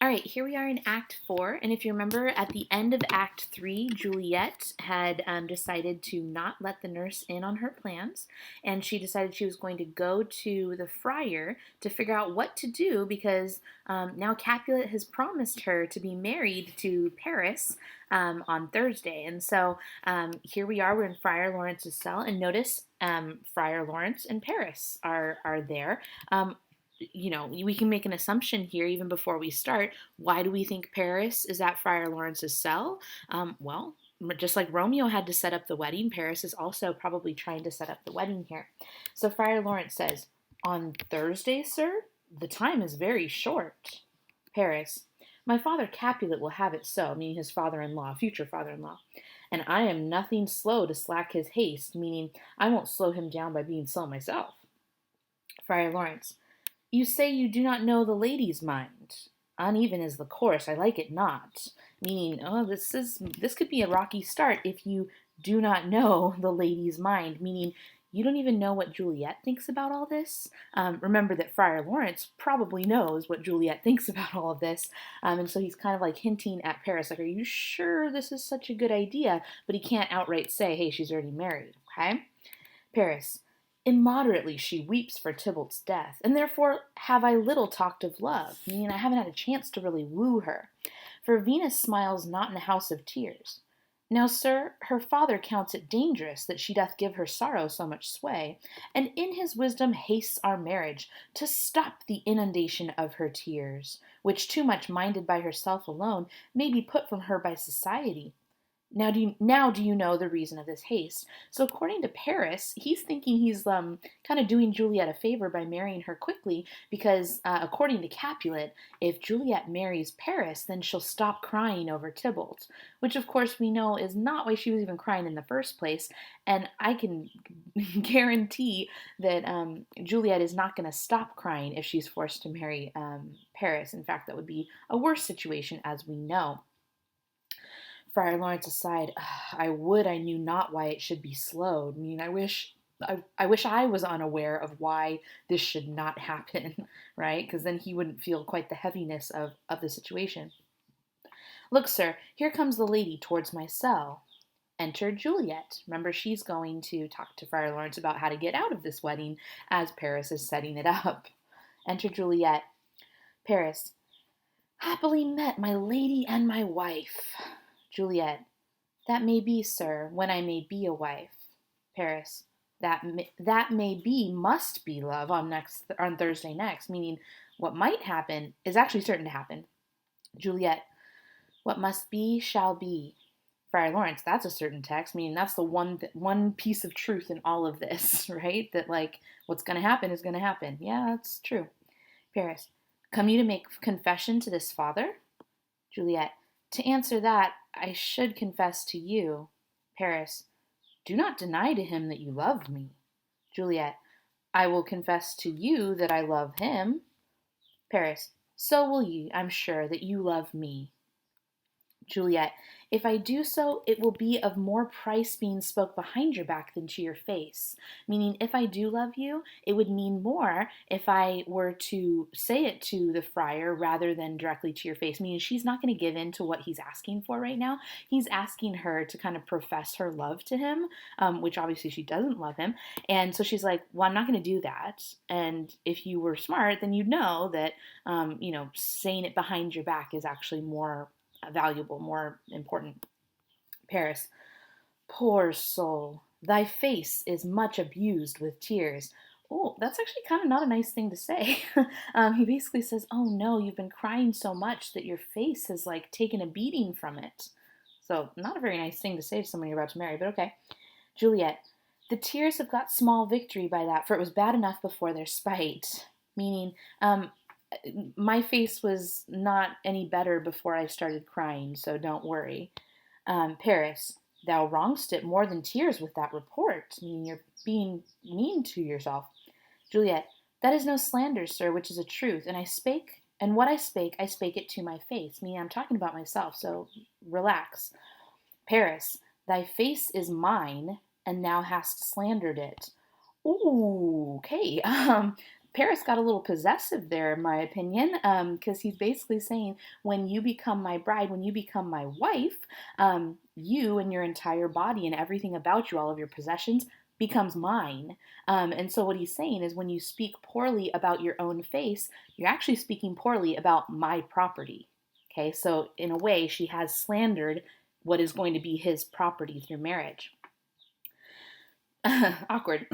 All right, here we are in Act 4, and if you remember, at the end of Act 3, Juliet had decided to not let the nurse in on her plans, and she decided she was going to go to the friar to figure out what to do because now Capulet has promised her to be married to Paris on Thursday. And so here we are, we're in Friar Lawrence's cell, and notice Friar Lawrence and Paris are there. We can make an assumption here even before we start. Why do we think Paris is at Friar Lawrence's cell? Well, just like Romeo had to set up the wedding, Paris is also probably trying to set up the wedding here. So Friar Lawrence says, "On Thursday, sir? The time is very short." Paris, "My father Capulet will have it so," meaning his father-in-law, future father-in-law. "And I am nothing slow to slack his haste," meaning I won't slow him down by being slow myself. Friar Lawrence, "You say you do not know the lady's mind. Uneven is the course, I like it not." Meaning, this could be a rocky start if you do not know the lady's mind. Meaning, you don't even know what Juliet thinks about all this. Remember that Friar Lawrence probably knows what Juliet thinks about all of this, and so he's kind of like hinting at Paris, like, "Are you sure this is such a good idea?" But he can't outright say, "Hey, she's already married." Okay, Paris. "Immoderately she weeps for Tybalt's death, and therefore have I little talked of love," meaning I haven't had a chance to really woo her. "For Venus smiles not in a house of tears. Now, sir, her father counts it dangerous that she doth give her sorrow so much sway, and in his wisdom hastes our marriage, to stop the inundation of her tears, which too much minded by herself alone may be put from her by society. Now do you know the reason of this haste?" So according to Paris, he's thinking he's kind of doing Juliet a favor by marrying her quickly because according to Capulet, if Juliet marries Paris, then she'll stop crying over Tybalt, which of course we know is not why she was even crying in the first place. And I can guarantee that Juliet is not going to stop crying if she's forced to marry Paris. In fact, that would be a worse situation, as we know. Friar Lawrence aside, I knew not why it should be slowed. I mean, I wish I was unaware of why this should not happen, right? Because then he wouldn't feel quite the heaviness of the situation. Look, sir, here comes the lady towards my cell. Enter Juliet. Remember, she's going to talk to Friar Lawrence about how to get out of this wedding as Paris is setting it up. Enter Juliet. Paris, happily met my lady and my wife. Juliet, that may be, sir, when I may be a wife. Paris, that may be, must be, love, on Thursday next, meaning what might happen is actually certain to happen. Juliet, what must be shall be. Friar Lawrence, that's a certain text, meaning that's the one piece of truth in all of this, right? That like what's going to happen is going to happen. Yeah, that's true. Paris, come you to make confession to this father? Juliet, to answer that, I should confess to you. Paris, do not deny to him that you love me. Juliet, I will confess to you that I love him. Paris, so will ye, I'm sure, that you love me. Juliet, if I do so, it will be of more price being spoke behind your back than to your face. Meaning, if I do love you, it would mean more if I were to say it to the friar rather than directly to your face. Meaning, she's not going to give in to what he's asking for right now. He's asking her to kind of profess her love to him, which obviously she doesn't love him. And so she's like, well, I'm not going to do that. And if you were smart, then you'd know that, saying it behind your back is actually more valuable, more important. Paris, poor soul, thy face is much abused with tears. Oh, that's actually kind of not a nice thing to say. He basically says, oh no, you've been crying so much that your face has like taken a beating from it. So not a very nice thing to say to someone you're about to marry, but okay. Juliet, the tears have got small victory by that, for it was bad enough before their spite. Meaning, my face was not any better before I started crying, so don't worry. Paris, thou wrongst it more than tears with that report. I mean, you're being mean to yourself. Juliet, that is no slander, sir, which is a truth, and what I spake it to my face. Meaning I'm talking about myself, so relax. Paris, thy face is mine, and thou hast slandered it. Ooh, okay. Paris got a little possessive there, in my opinion, because he's basically saying, when you become my bride, when you become my wife, you and your entire body and everything about you, all of your possessions, becomes mine. And so what he's saying is, when you speak poorly about your own face, you're actually speaking poorly about my property. Okay, so in a way, she has slandered what is going to be his property through marriage. Awkward.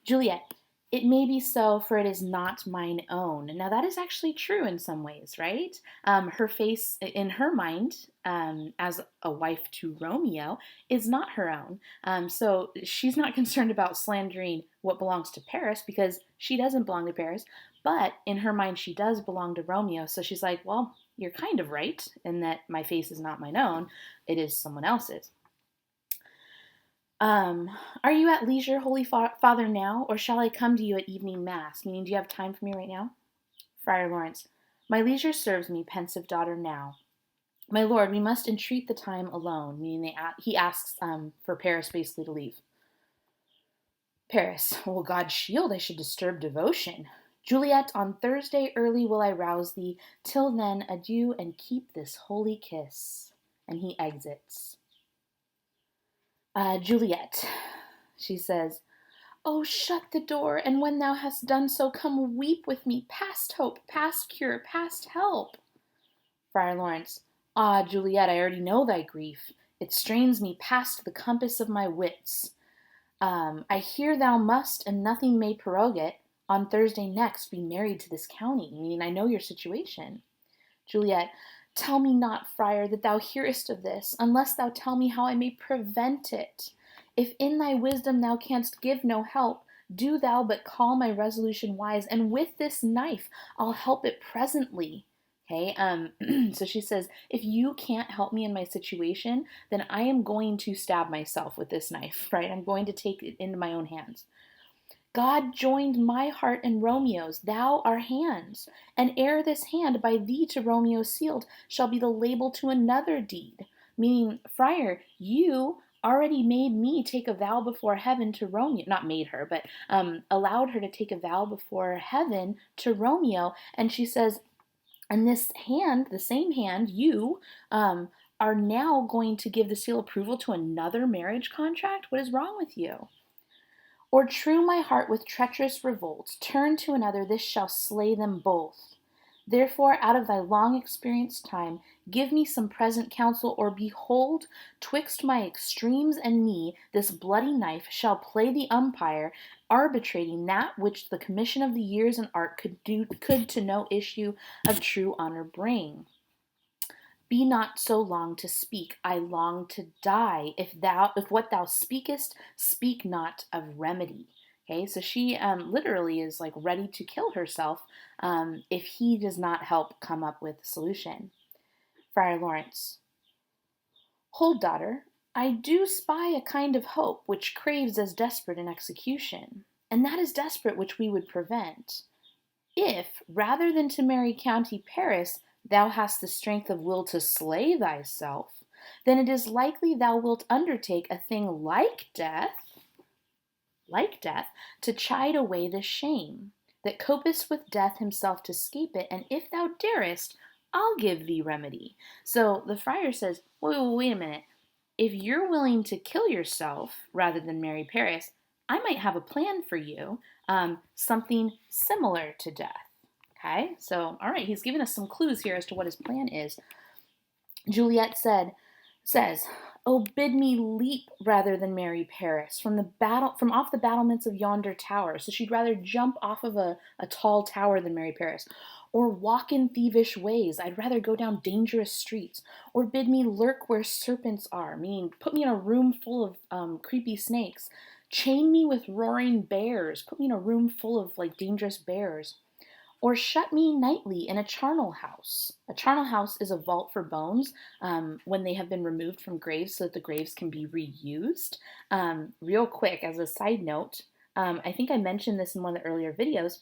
Juliet, it may be so, for it is not mine own. Now, that is actually true in some ways, right? Her face, in her mind, as a wife to Romeo, is not her own. So she's not concerned about slandering what belongs to Paris because she doesn't belong to Paris. But in her mind, she does belong to Romeo. So she's like, well, you're kind of right in that my face is not mine own, it is someone else's. Are you at leisure, Holy Father, now, or shall I come to you at evening mass? Meaning, do you have time for me right now? Friar Lawrence, my leisure serves me, pensive daughter, now. My lord, we must entreat the time alone. Meaning, he asks for Paris basically to leave. Paris, oh God shield, I should disturb devotion. Juliet, on Thursday early will I rouse thee. Till then, adieu, and keep this holy kiss. And he exits. Juliet, she says, oh, shut the door, and when thou hast done so, come weep with me, past hope, past cure, past help. Friar Lawrence, ah, Juliet, I already know thy grief. It strains me past the compass of my wits. I hear thou must, and nothing may prorogue it, on Thursday next be married to this county, meaning I know your situation. Juliet, tell me not, friar, that thou hearest of this, unless thou tell me how I may prevent it. If in thy wisdom thou canst give no help, do thou but call my resolution wise, and with this knife I'll help it presently. Okay, so she says, if you can't help me in my situation, then I am going to stab myself with this knife, right? I'm going to take it into my own hands. God joined my heart and Romeo's, thou our hands, and ere this hand by thee to Romeo sealed shall be the label to another deed. Meaning, friar, you already made me take a vow before heaven to Romeo, not made her, but allowed her to take a vow before heaven to Romeo, and she says, and this hand, the same hand, you, are now going to give the seal approval to another marriage contract? What is wrong with you? Or true my heart with treacherous revolts, turn to another, this shall slay them both. Therefore, out of thy long experienced time, give me some present counsel, or behold, twixt my extremes and me, this bloody knife shall play the umpire, arbitrating that which the commission of the years and art could to no issue of true honor bring. Be not so long to speak, I long to die. If what thou speakest, speak not of remedy. Okay, so she literally is like ready to kill herself if he does not help come up with a solution. Friar Lawrence, hold, daughter, I do spy a kind of hope which craves as desperate an execution, and that is desperate which we would prevent. If, rather than to marry County Paris, thou hast the strength of will to slay thyself, then it is likely thou wilt undertake a thing like death, to chide away the shame, that copest with death himself to escape it, and if thou darest, I'll give thee remedy. So the friar says, wait a minute. If you're willing to kill yourself rather than marry Paris, I might have a plan for you, something similar to death. Okay, so all right, he's giving us some clues here as to what his plan is. Juliet says, "Oh, bid me leap rather than marry Paris from off the battlements of yonder tower." So she'd rather jump off of a tall tower than marry Paris. Or walk in thievish ways. I'd rather go down dangerous streets. Or bid me lurk where serpents are, meaning put me in a room full of creepy snakes. Chain me with roaring bears. Put me in a room full of like dangerous bears. Or shut me nightly in a charnel house. A charnel house is a vault for bones when they have been removed from graves so that the graves can be reused. Real quick, as a side note, I think I mentioned this in one of the earlier videos,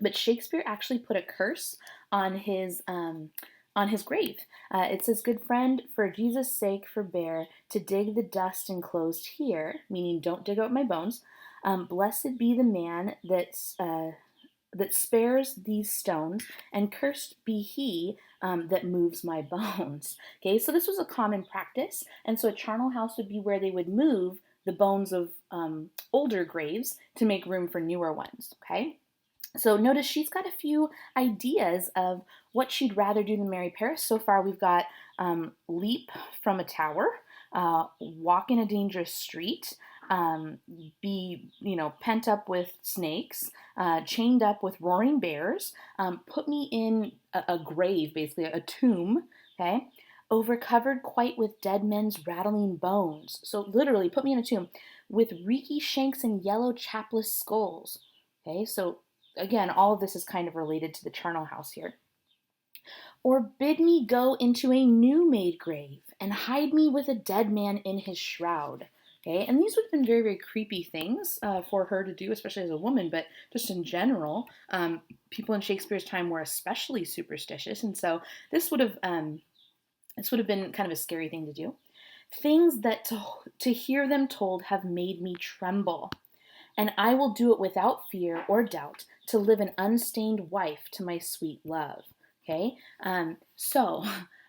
but Shakespeare actually put a curse on his grave. It says, "Good friend, for Jesus' sake forbear to dig the dust enclosed here," meaning don't dig up my bones. "Blessed be the man that's that spares these stones, and cursed be he that moves my bones. Okay, so this was a common practice, and so a charnel house would be where they would move the bones of older graves to make room for newer ones. Okay, so notice she's got a few ideas of what she'd rather do than marry Paris. So far, we've got leap from a tower, walk in a dangerous street, be pent up with snakes, chained up with roaring bears, put me in a grave, basically a tomb. Okay, over covered quite with dead men's rattling bones. So literally, put me in a tomb with reeky shanks and yellow chapless skulls. Okay, so again, all of this is kind of related to the charnel house here. Or bid me go into a new made grave and hide me with a dead man in his shroud. Okay, and these would have been very, very creepy things for her to do, especially as a woman, but just in general, people in Shakespeare's time were especially superstitious, and so this would have been kind of a scary thing to do. Things that to hear them told have made me tremble, and I will do it without fear or doubt to live an unstained wife to my sweet love. Okay, so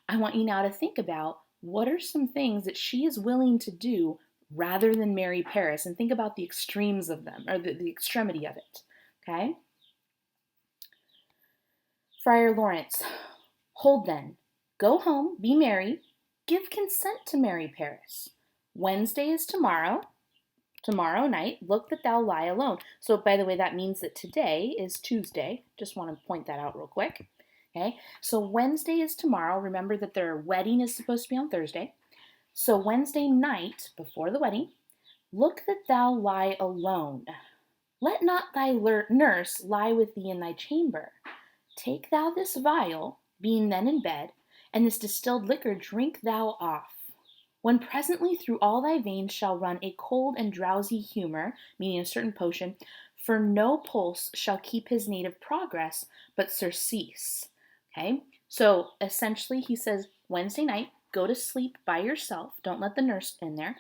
I want you now to think about what are some things that she is willing to do rather than marry Paris, and think about the extremes of them, or the extremity of it. Okay, Friar Lawrence, hold then, go home, be merry, give consent to marry Paris. Wednesday is tomorrow night, look that thou lie alone. So, by the way, that means that today is Tuesday. Just want to point that out real quick. Okay, so Wednesday is tomorrow. Remember that their wedding is supposed to be on Thursday. So, Wednesday night before the wedding, look that thou lie alone. Let not thy nurse lie with thee in thy chamber. Take thou this vial, being then in bed, and this distilled liquor drink thou off. When presently through all thy veins shall run a cold and drowsy humor, meaning a certain potion, for no pulse shall keep his native progress, but surcease. Okay, so essentially he says Wednesday night, go to sleep by yourself, don't let the nurse in there,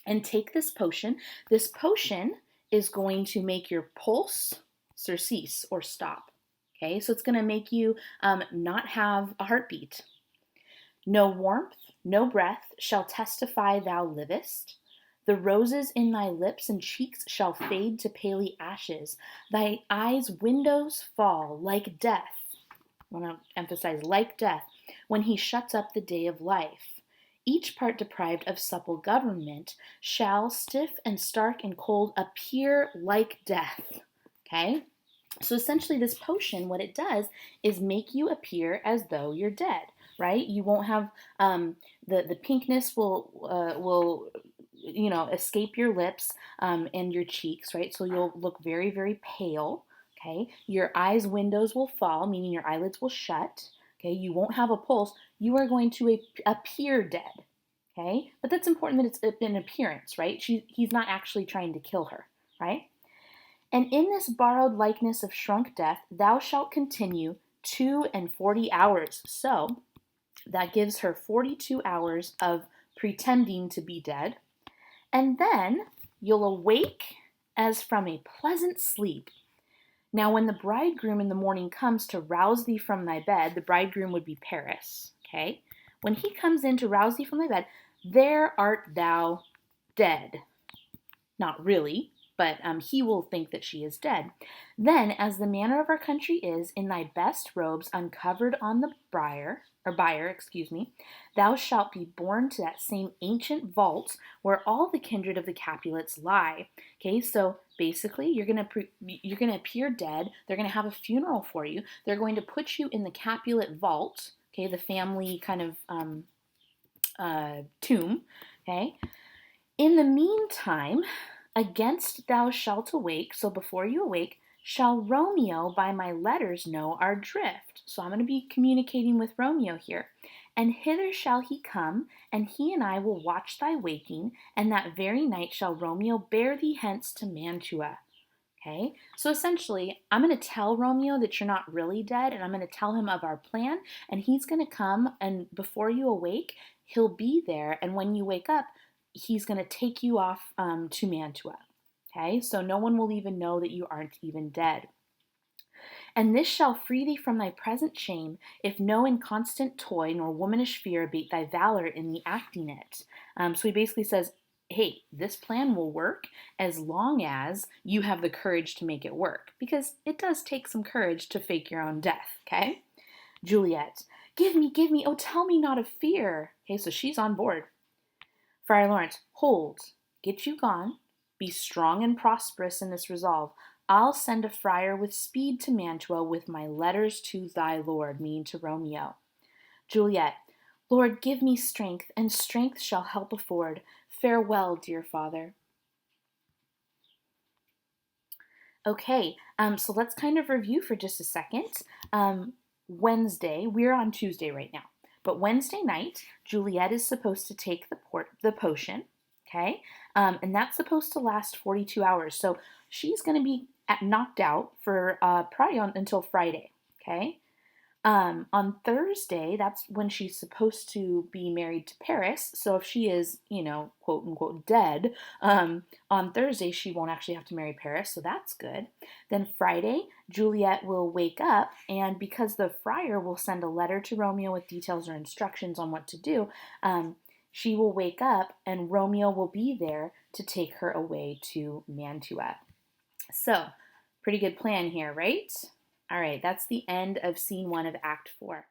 and take this potion. This potion is going to make your pulse surcease or stop. Okay, so it's going to make you not have a heartbeat. No warmth, no breath shall testify thou livest. The roses in thy lips and cheeks shall fade to paly ashes. Thy eyes' windows fall like death. I want to emphasize like death when he shuts up the day of life. Each part deprived of supple government shall, stiff and stark and cold, appear like death. Okay? So essentially, this potion, what it does is make you appear as though you're dead, right? You won't have the pinkness will escape your lips and your cheeks, right? So you'll look very, very pale. Okay, your eyes' windows will fall, meaning your eyelids will shut. Okay, you won't have a pulse. You are going to appear dead. Okay, but that's important that it's an appearance, right? He's not actually trying to kill her, right? And in this borrowed likeness of shrunk death, thou shalt continue 42 hours. So that gives her 42 hours of pretending to be dead. And then you'll awake as from a pleasant sleep. Now, when the bridegroom in the morning comes to rouse thee from thy bed, the bridegroom would be Paris, okay? When he comes in to rouse thee from thy bed, there art thou dead. Not really, but he will think that she is dead. Then, as the manner of our country is, in thy best robes uncovered on the bier, thou shalt be borne to that same ancient vault where all the kindred of the Capulets lie. Okay, so basically, you're gonna appear dead. They're gonna have a funeral for you. They're going to put you in the Capulet vault. Okay, the family kind of tomb. Okay. In the meantime, against thou shalt awake, so before you awake, shall Romeo by my letters know our drift. So I'm going to be communicating with Romeo here. And hither shall he come, and he and I will watch thy waking, and that very night shall Romeo bear thee hence to Mantua. Okay, so essentially, I'm going to tell Romeo that you're not really dead, and I'm going to tell him of our plan, and he's going to come, and before you awake, he'll be there, and when you wake up, he's going to take you off to Mantua. Okay, so no one will even know that you aren't even dead. And this shall free thee from thy present shame, if no inconstant toy nor womanish fear abate thy valor in the acting it. So he basically says, hey, this plan will work as long as you have the courage to make it work, because it does take some courage to fake your own death, okay? Juliet, give me, oh, tell me not of fear. Okay, so she's on board. Friar Lawrence, hold, get you gone, be strong and prosperous in this resolve. I'll send a friar with speed to Mantua with my letters to thy lord, meaning to Romeo. Juliet, Lord, give me strength, and strength shall help afford. Farewell, dear father. Okay, so let's kind of review for just a second. Wednesday, we're on Tuesday right now, but Wednesday night, Juliet is supposed to take the potion, okay, and that's supposed to last 42 hours. So she's going to be knocked out for probably until Friday, okay. On Thursday, that's when she's supposed to be married to Paris. So if she is, quote unquote dead, on Thursday she won't actually have to marry Paris. So that's good. Then Friday, Juliet will wake up, and because the friar will send a letter to Romeo with details or instructions on what to do, she will wake up and Romeo will be there to take her away to Mantua. So, pretty good plan here, right? All right, that's the end of scene 1 of Act 4.